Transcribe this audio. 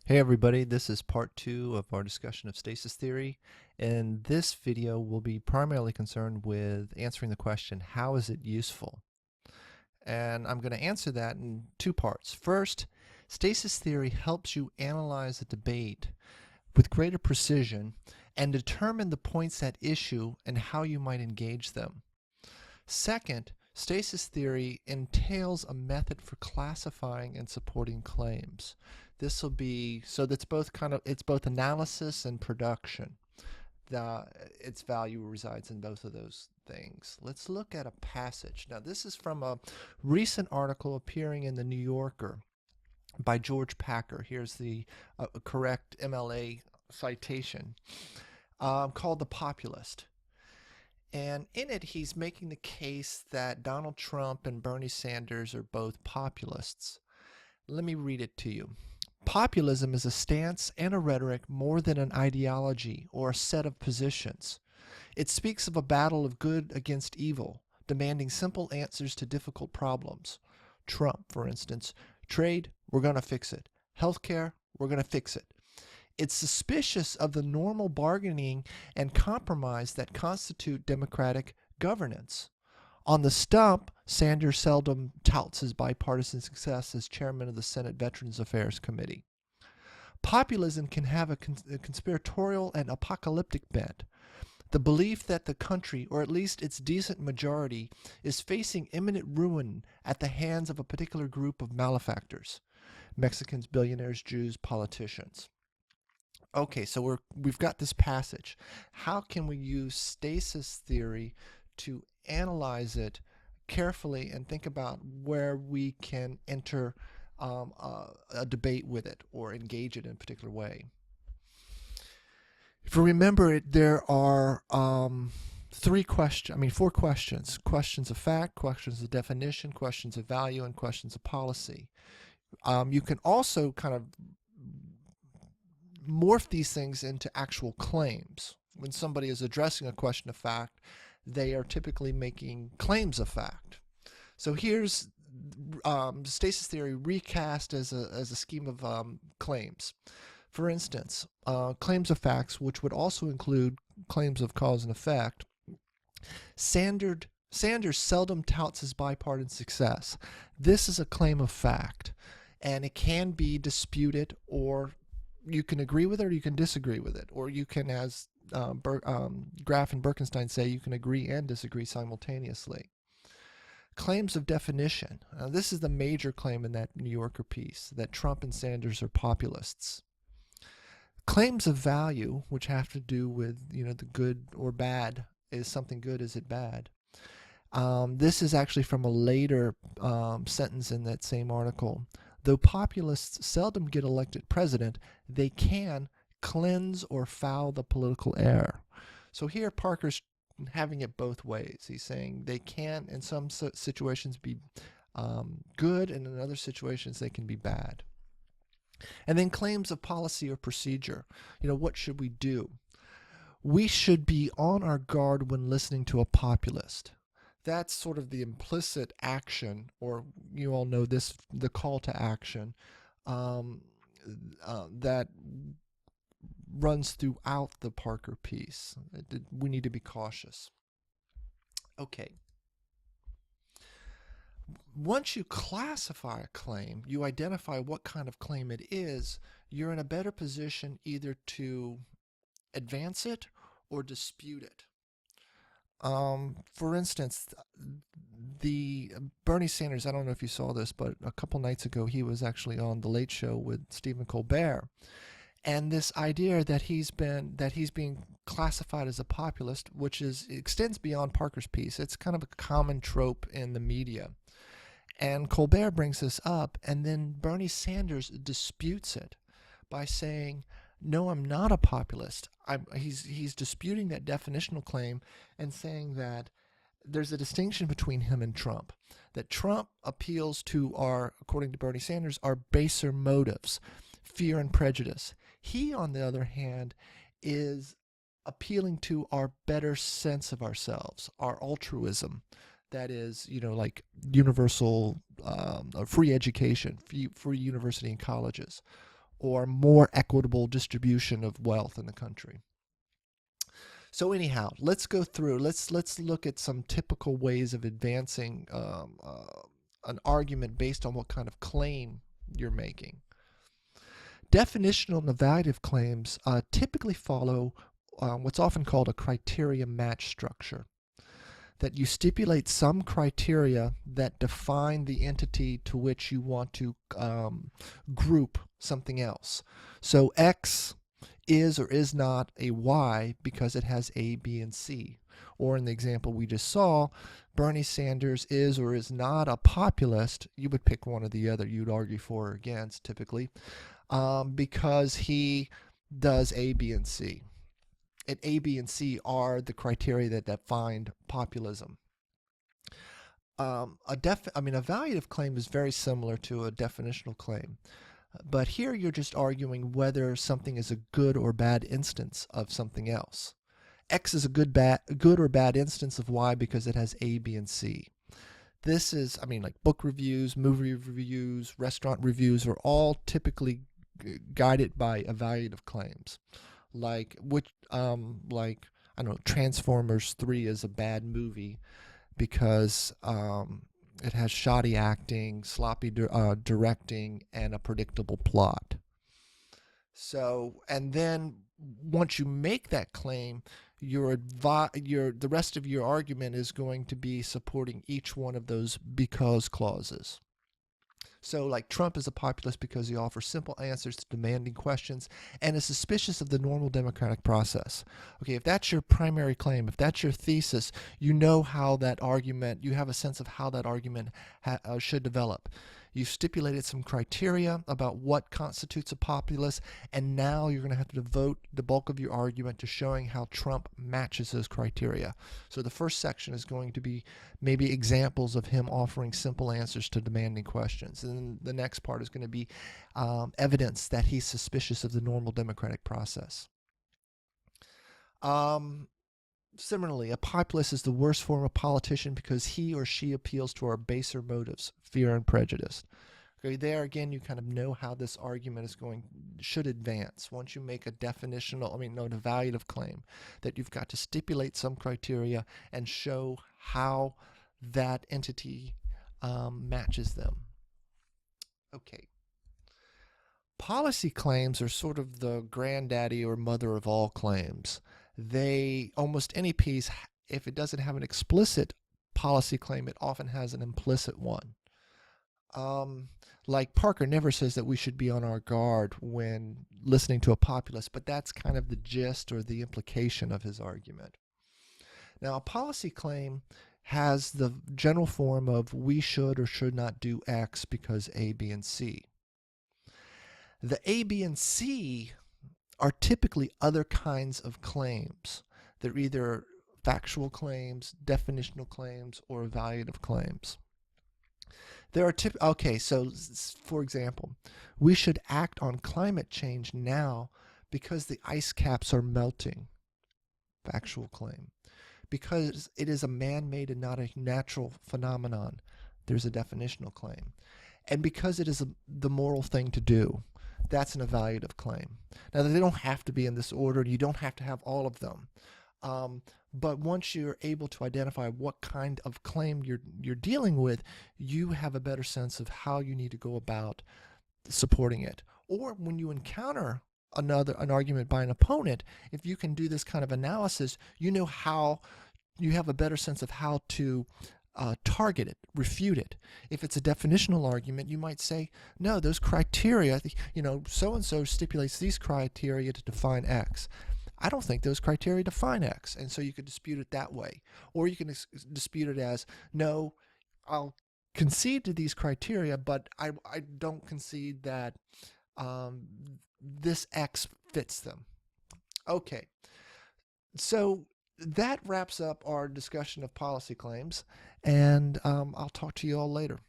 Hey everybody, this is part 2 of our discussion of stasis theory, and this video will be primarily concerned with answering the question, how is it useful? And I'm going to answer that in two parts. First, stasis theory helps you analyze a debate with greater precision and determine the points at issue and how you might engage them. Second, stasis theory entails a method for classifying and supporting claims. This will be so that's it's both analysis and production. Its value resides in both of those things. Let's look at a passage. Now, this is from a recent article appearing in the New Yorker by George Packer. Here's the correct MLA citation, called The Populist. And in it, he's making the case that Donald Trump and Bernie Sanders are both populists. Let me read it to you. Populism is a stance and a rhetoric more than an ideology or a set of positions. It speaks of a battle of good against evil, demanding simple answers to difficult problems. Trump, for instance, trade, we're going to fix it. Healthcare, we're going to fix it. It's suspicious of the normal bargaining and compromise that constitute democratic governance. On the stump, Sanders seldom touts his bipartisan success as chairman of the Senate Veterans Affairs Committee. Populism can have a conspiratorial and apocalyptic bent. The belief that the country, or at least its decent majority, is facing imminent ruin at the hands of a particular group of malefactors: Mexicans, billionaires, Jews, politicians. Okay, so we've got this passage. How can we use stasis theory to analyze it carefully and think about where we can enter a debate with it or engage it in a particular way? If you remember it, there are four questions: questions of fact, questions of definition, questions of value, and questions of policy. You can also kind of morph these things into actual claims. When somebody is addressing a question of fact, they are typically making claims of fact. So here's stasis theory recast as a scheme of claims. For instance, claims of facts, which would also include claims of cause and effect. Sanders seldom touts his bipartisan success. This is a claim of fact, and it can be disputed, or you can agree with it or you can disagree with it, or you can, as Graff and Birkenstein say, you can agree and disagree simultaneously. Claims of definition. This is the major claim in that New Yorker piece, that Trump and Sanders are populists. Claims of value, which have to do with, the good or bad. Is something good? Is it bad? This is actually from a later sentence in that same article. Though populists seldom get elected president, they can cleanse or foul the political air. So here Parker's having it both ways. He's saying they can, in some situations, be good, and in other situations they can be bad. And then claims of policy or procedure. What should we do? We should be on our guard when listening to a populist. That's sort of the implicit action, or you all know this, the call to action, that runs throughout the Parker piece. We need to be cautious. Okay. Once you classify a claim, you identify what kind of claim it is, you're in a better position either to advance it or dispute it. For instance, the Bernie Sanders, I don't know if you saw this, but a couple nights ago he was actually on The Late Show with Stephen Colbert, and this idea that he's being classified as a populist, which extends beyond Parker's piece. It's kind of a common trope in the media, and Colbert brings this up, and then Bernie Sanders disputes it by saying, no, I'm not a populist. He's disputing that definitional claim and saying that there's a distinction between him and Trump. That Trump appeals to according to Bernie Sanders, our baser motives, fear and prejudice. He, on the other hand, is appealing to our better sense of ourselves, our altruism. That is, like universal free education, free university and colleges, or more equitable distribution of wealth in the country. So anyhow, let's go through. Let's look at some typical ways of advancing an argument based on what kind of claim you're making. Definitional and evaluative claims typically follow what's often called a criteria match structure. That you stipulate some criteria that define the entity to which you want to group something else. So X is or is not a Y because it has A, B, and C. Or in the example we just saw, Bernie Sanders is or is not a populist. You would pick one or the other. You'd argue for or against typically because he does A, B, and C. And A, B, and C are the criteria that define populism. A evaluative claim is very similar to a definitional claim. But here you're just arguing whether something is a good or bad instance of something else. X is a good or bad instance of Y because it has A, B, and C. This is, like book reviews, movie reviews, restaurant reviews are all typically guided by evaluative claims. Like Transformers 3 is a bad movie because it has shoddy acting, sloppy directing, and a predictable plot. So, and then once you make that claim, the rest of your argument is going to be supporting each one of those because clauses. So like Trump is a populist because he offers simple answers to demanding questions and is suspicious of the normal democratic process. Okay, if that's your primary claim, if that's your thesis, you know how that argument, you have a sense of how that argument should develop. You've stipulated some criteria about what constitutes a populist, and now you're going to have to devote the bulk of your argument to showing how Trump matches those criteria. So the first section is going to be maybe examples of him offering simple answers to demanding questions. And then the next part is going to be evidence that he's suspicious of the normal democratic process. Similarly, a populist is the worst form of politician because he or she appeals to our baser motives, fear and prejudice. Okay, there again, you kind of know how this argument should advance. Once you make a definitional, an evaluative claim, that you've got to stipulate some criteria and show how that entity matches them. Okay. Policy claims are sort of the granddaddy or mother of all claims. Almost any piece, if it doesn't have an explicit policy claim, it often has an implicit one. Like Parker never says that we should be on our guard when listening to a populist, but that's kind of the gist or the implication of his argument. Now, a policy claim has the general form of we should or should not do X because A, B, and C. The A, B, and C are typically other kinds of claims. They're either factual claims, definitional claims, or evaluative claims. There are so for example, we should act on climate change now because the ice caps are melting. Factual claim. Because it is a man-made and not a natural phenomenon. There's a definitional claim. And because it is the moral thing to do. That's an evaluative claim. Now, they don't have to be in this order, and you don't have to have all of them. But once you're able to identify what kind of claim you're dealing with, you have a better sense of how you need to go about supporting it. Or when you encounter an argument by an opponent, if you can do this kind of analysis, you know how you have a better sense of how to target it, refute it. If it's a definitional argument, you might say, no, those criteria, so-and-so stipulates these criteria to define X. I don't think those criteria define X. And so you could dispute it that way. Or you can dispute it as, no, I'll concede to these criteria, but I don't concede that this X fits them. Okay. So that wraps up our discussion of policy claims, and I'll talk to you all later.